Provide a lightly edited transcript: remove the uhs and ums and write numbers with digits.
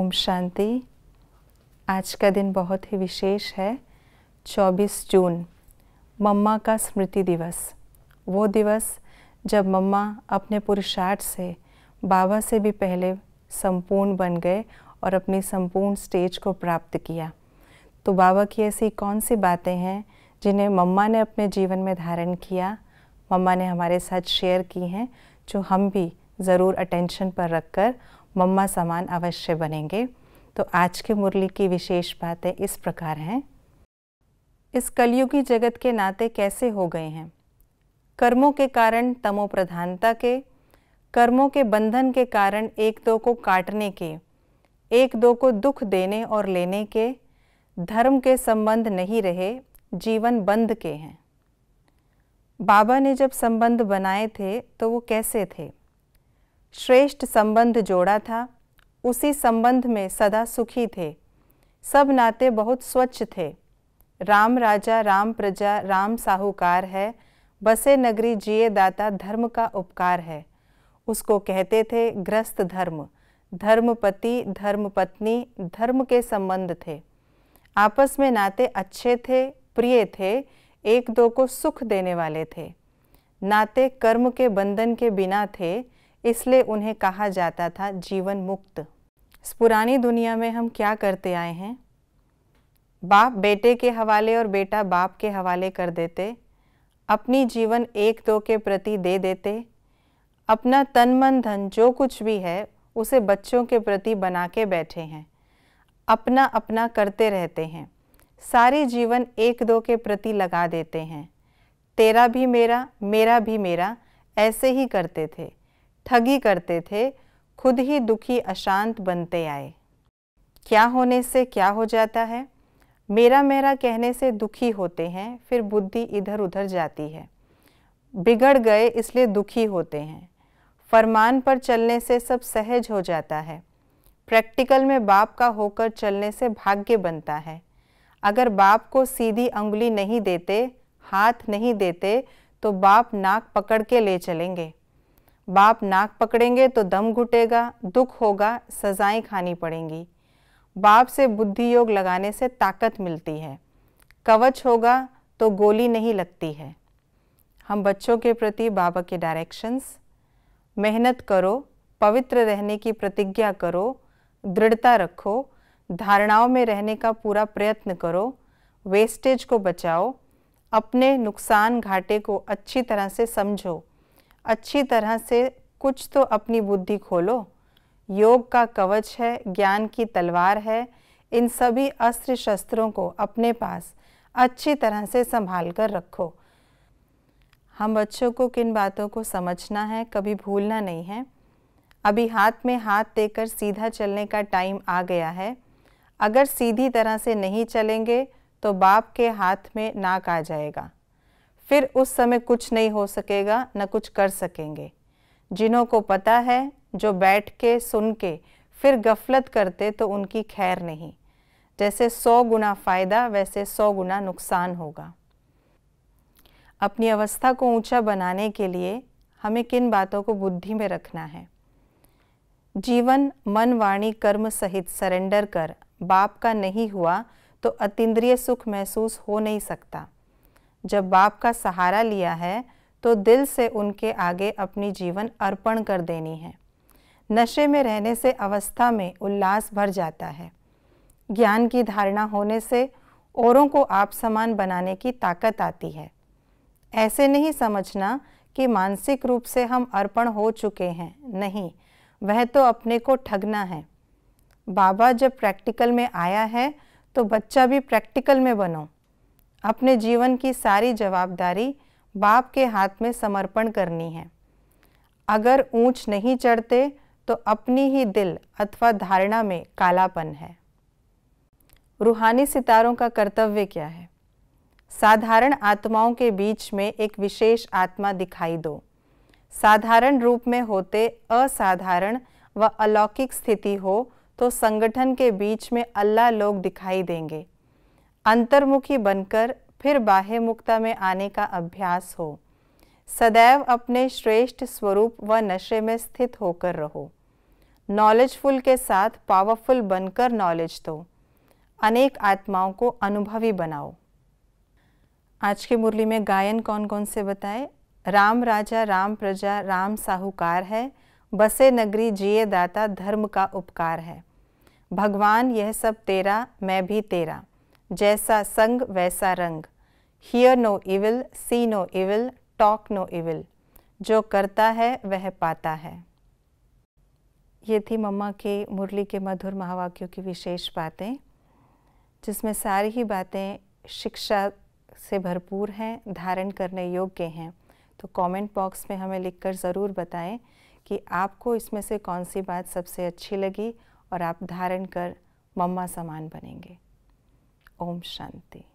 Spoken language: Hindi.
ओम शांति। आज का दिन बहुत ही विशेष है। 24 जून मम्मा का स्मृति दिवस। वो दिवस जब मम्मा अपने पुरुषार्थ से बाबा से भी पहले संपूर्ण बन गए और अपनी संपूर्ण स्टेज को प्राप्त किया। तो बाबा की ऐसी कौन सी बातें हैं जिन्हें मम्मा ने अपने जीवन में धारण किया, मम्मा ने हमारे साथ शेयर की हैं, जो हम भी ज़रूर अटेंशन पर रखकर मम्मा समान अवश्य बनेंगे। तो आज के मुरली की विशेष बातें इस प्रकार हैं। इस कलयुगी जगत के नाते कैसे हो गए हैं? कर्मों के कारण तमो प्रधानता के, कर्मों के बंधन के कारण एक दो को काटने के, एक दो को दुख देने और लेने के, धर्म के संबंध नहीं रहे, जीवन बंध के हैं। बाबा ने जब संबंध बनाए थे तो वो कैसे थे? श्रेष्ठ संबंध जोड़ा था, उसी संबंध में सदा सुखी थे। सब नाते बहुत स्वच्छ थे। राम राजा राम प्रजा राम साहूकार है, बसे नगरी जिए दाता धर्म का उपकार है। उसको कहते थे ग्रस्त धर्म, धर्मपति धर्मपत्नी धर्म के संबंध थे। आपस में नाते अच्छे थे, प्रिय थे, एक दो को सुख देने वाले थे। नाते कर्म के बंधन के बिना थे, इसलिए उन्हें कहा जाता था जीवन मुक्त। इस पुरानी दुनिया में हम क्या करते आए हैं? बाप बेटे के हवाले और बेटा बाप के हवाले कर देते, अपनी जीवन एक दो के प्रति दे देते, अपना तन मन धन जो कुछ भी है उसे बच्चों के प्रति बना के बैठे हैं, अपना अपना करते रहते हैं, सारी जीवन एक दो के प्रति लगा देते हैं। तेरा भी मेरा भी मेरा, ऐसे ही करते थे, ठगी करते थे, खुद ही दुखी अशांत बनते आए। क्या होने से क्या हो जाता है? मेरा मेरा कहने से दुखी होते हैं, फिर बुद्धि इधर उधर जाती है। बिगड़ गए इसलिए दुखी होते हैं। फरमान पर चलने से सब सहज हो जाता है। प्रैक्टिकल में बाप का होकर चलने से भाग्य बनता है। अगर बाप को सीधी अंगुली नहीं देते, हाथ नहीं देते, तो बाप नाक पकड़ के ले चलेंगे। बाप नाक पकड़ेंगे तो दम घुटेगा, दुख होगा, सजाएं खानी पड़ेंगी। बाप से बुद्धि योग लगाने से ताकत मिलती है। कवच होगा तो गोली नहीं लगती है। हम बच्चों के प्रति बाबा के डायरेक्शंस: मेहनत करो, पवित्र रहने की प्रतिज्ञा करो, दृढ़ता रखो, धारणाओं में रहने का पूरा प्रयत्न करो, वेस्टेज को बचाओ, अपने नुकसान घाटे को अच्छी तरह से समझो, अच्छी तरह से कुछ तो अपनी बुद्धि खोलो। योग का कवच है, ज्ञान की तलवार है, इन सभी अस्त्र शस्त्रों को अपने पास अच्छी तरह से संभाल कर रखो। हम बच्चों को किन बातों को समझना है, कभी भूलना नहीं है। अभी हाथ में हाथ देकर सीधा चलने का टाइम आ गया है। अगर सीधी तरह से नहीं चलेंगे तो बाप के हाथ में नाक आ जाएगा, फिर उस समय कुछ नहीं हो सकेगा, न कुछ कर सकेंगे। जिन्हों को पता है, जो बैठ के सुन के फिर गफलत करते, तो उनकी खैर नहीं। जैसे 100 गुना फायदा वैसे 100 गुना नुकसान होगा। अपनी अवस्था को ऊंचा बनाने के लिए हमें किन बातों को बुद्धि में रखना है? जीवन मन वाणी कर्म सहित सरेंडर कर बाप का नहीं हुआ तो अतीन्द्रिय सुख महसूस हो नहीं सकता। जब बाप का सहारा लिया है तो दिल से उनके आगे अपनी जीवन अर्पण कर देनी है। नशे में रहने से अवस्था में उल्लास भर जाता है। ज्ञान की धारणा होने से औरों को आप समान बनाने की ताकत आती है। ऐसे नहीं समझना कि मानसिक रूप से हम अर्पण हो चुके हैं, नहीं, वह तो अपने को ठगना है। बाबा जब प्रैक्टिकल में आया है तो बच्चा भी प्रैक्टिकल में बनो। अपने जीवन की सारी जवाबदारी बाप के हाथ में समर्पण करनी है। अगर ऊंच नहीं चढ़ते तो अपनी ही दिल अथवा धारणा में कालापन है। रूहानी सितारों का कर्तव्य क्या है? साधारण आत्माओं के बीच में एक विशेष आत्मा दिखाई दो। साधारण रूप में होते असाधारण व अलौकिक स्थिति हो तो संगठन के बीच में अल्लाह लोग दिखाई देंगे। अंतर्मुखी बनकर फिर बाह्य मुक्ता में आने का अभ्यास हो। सदैव अपने श्रेष्ठ स्वरूप व नशे में स्थित होकर रहो। नॉलेजफुल के साथ पावरफुल बनकर नॉलेज दो। अनेक आत्माओं को अनुभवी बनाओ। आज की मुरली में गायन कौन कौन से बताए? राम राजा राम प्रजा राम साहूकार है, बसे नगरी जिए दाता धर्म का उपकार है। भगवान यह सब तेरा मैं भी तेरा, जैसा संग वैसा रंग। Hear no evil, see no evil, talk no evil. जो करता है वह पाता है। ये थी मम्मा के मुरली के मधुर महावाक्यों की विशेष बातें, जिसमें सारी ही बातें शिक्षा से भरपूर हैं, धारण करने योग्य हैं। तो कमेंट बॉक्स में हमें लिखकर ज़रूर बताएं कि आपको इसमें से कौन सी बात सबसे अच्छी लगी और आप धारण कर मम्मा समान बनेंगे। ओम शांति।